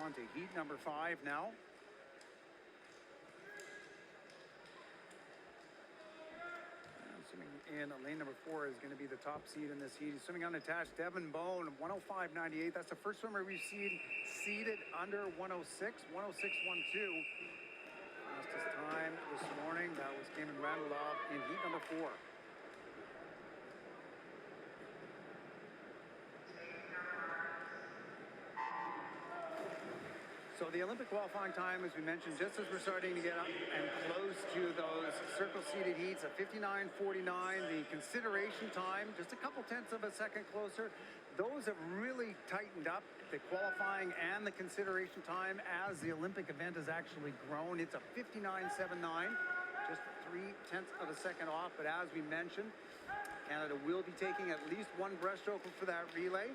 On to heat number 5 now. Swimming in lane number 4 is going to be the top seed in this heat. He's swimming unattached. Devin Bone, 105.98. That's the first swimmer we've seen seeded under 106, 106.12. Fastest time this morning, that was Cayman Radulov in heat number 4. So the Olympic qualifying time, as we mentioned, just as we're starting to get up and close to those circle-seated heats at 59.49, the consideration time, just a couple tenths of a second closer. Those have really tightened up, the qualifying and the consideration time, as the Olympic event has actually grown. It's a 59.79, just 3 tenths of a second off. But as we mentioned, Canada will be taking at least one breaststroke for that relay.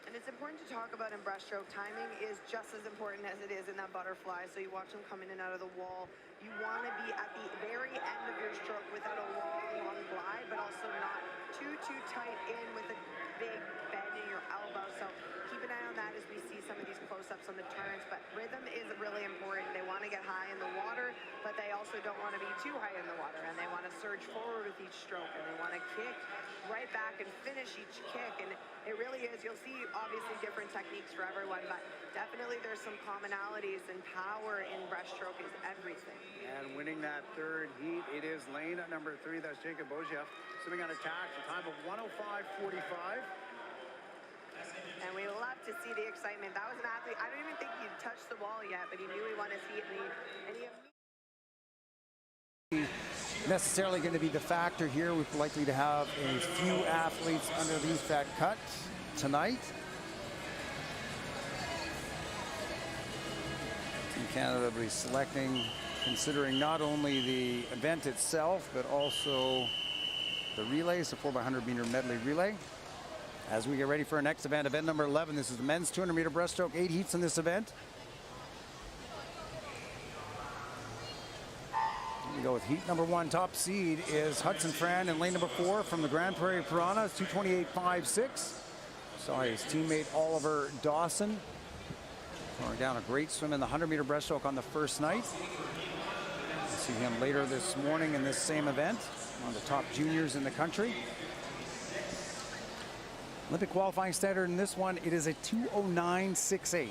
And it's important to talk about in breaststroke. Timing is just as important as it is in that butterfly. So you watch them come in and out of the wall. You want to be at the very end of your stroke without a long glide, but also not too tight in with a big bend in your elbow. So keep an eye on that as we see some of these close-ups on the turns. But rhythm is really important. They want to get high in the water, but they also don't want to be too high in the water. And they want to surge forward with each stroke, and they want to kick right back and finish each kick. And it really is, you'll see obviously different techniques for everyone, but definitely there's some commonalities, and power in breaststroke is everything. And winning that third heat, it is lane at number 3. That's Jacob Boziev, swimming on attached, a time of 105.45. And we love to see the excitement. That was an athlete, I don't even think he'd touched the wall yet, but he knew he wanted to see it, and he necessarily going to be the factor here. We're likely to have a few athletes underneath that cut tonight. Team Canada will be selecting, considering not only the event itself, but also the relays, the 4x100 meter medley relay. As we get ready for our next event, event number 11. This is the men's 200 meter breaststroke, 8 heats in this event. We go with heat number 1. Top seed is Hudson Frayn in lane number 4 from the Grand Prairie Piranhas, 228.56. Saw his teammate Oliver Dawson throwing down a great swim in the 100 meter breaststroke on the first night. We'll see him later this morning in this same event, one of the top juniors in the country. Olympic qualifying standard in this one, it is a 209.68.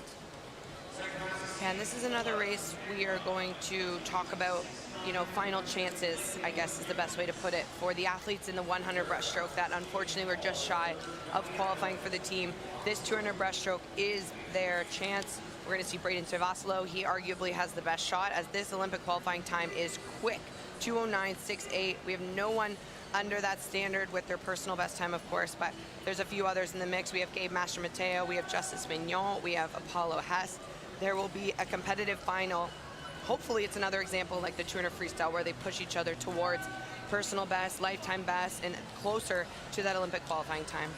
And this is another race we are going to talk about, you know, final chances, I guess is the best way to put it, for the athletes in the 100 breaststroke that unfortunately were just shy of qualifying for the team. This 200 breaststroke is their chance. We're going to see Braden Savasolo. He arguably has the best shot, as this Olympic qualifying time is quick, 209.68. We have no one under that standard with their personal best time, of course, but there's a few others in the mix. We have Gabe Master-Mateo, we have Justice Mignon, we have Apollo Hess. There will be a competitive final. Hopefully it's another example like the 200 freestyle where they push each other towards personal best, lifetime best, and closer to that Olympic qualifying time.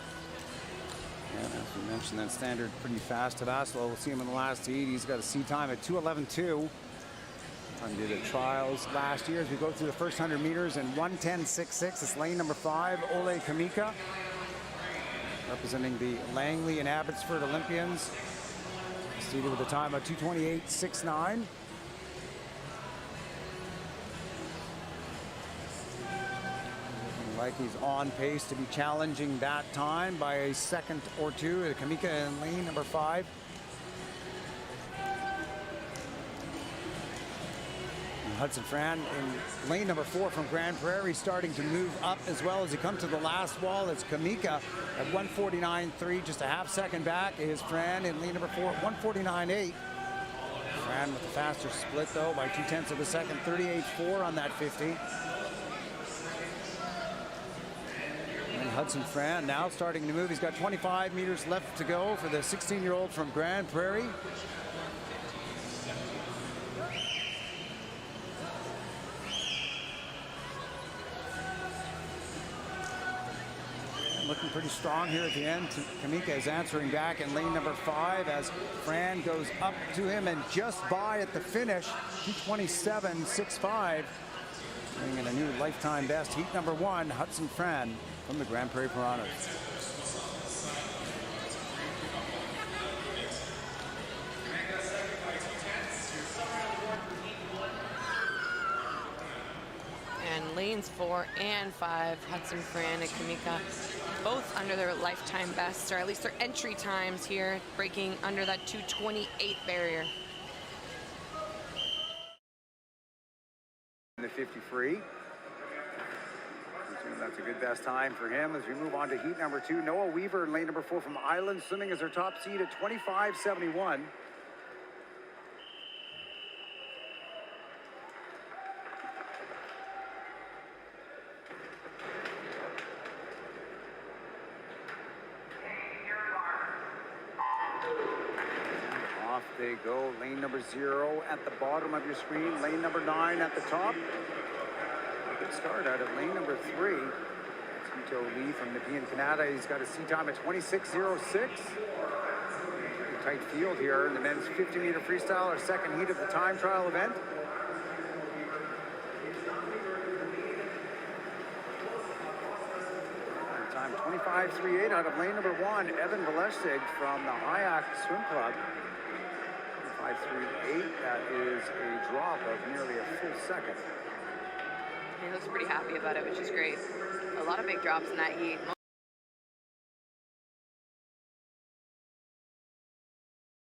Yeah, as we mentioned, that standard pretty fast. Savasolo, we'll see him in the last heat. He's got a C time at 2:11.2. Time did the trials last year as we go through the first 100 meters in 1:10.66. It's lane number 5, Ole Kamika, representing the Langley and Abbotsford Olympians. Seated with a time of 2:28.69. Like he's on pace to be challenging that time by a second or two. Kamika in lane number 5. Hudson Frayn in lane number 4 from Grand Prairie, starting to move up as well as he comes to the last wall. It's Kamika at 149.3, just a half second back is Frayn in lane number 4 at 149.8. Frayn with the faster split though by 2/10 of a second, 38.4 on that 50. And Hudson Frayn now starting to move. He's got 25 meters left to go for the 16-year-old from Grand Prairie. Looking pretty strong here at the end. Kamika is answering back in lane number 5 as Frayn goes up to him and just by at the finish, 2:27.65. Bringing in a new lifetime best. Heat number 1, Hudson Frayn from the Grand Prairie Piranhas. lanes 4 and 5. Hudson Frayn and Kamika, both under their lifetime bests, or at least their entry times here, breaking under that 2:28 barrier. In the 50 free. That's a good best time for him as we move on to heat number 2. Noah Weaver in lane number 4 from Island Swimming as her top seed at 25.71. Off they go. Lane number 0 at the bottom of your screen. Lane number 9 at the top. Good start out of lane number 3. That's Ito Lee from Nepean, Canada. He's got a seat time at 26.06. Tight field here in the men's 50-meter freestyle, our second heat of the time trial event. Time 25.38 out of lane number 1. Evan Valeshtig from the Hayak Swim Club. 25.38. That is a drop of nearly a full second. He looks pretty happy about it, which is great. A lot of big drops in that heat.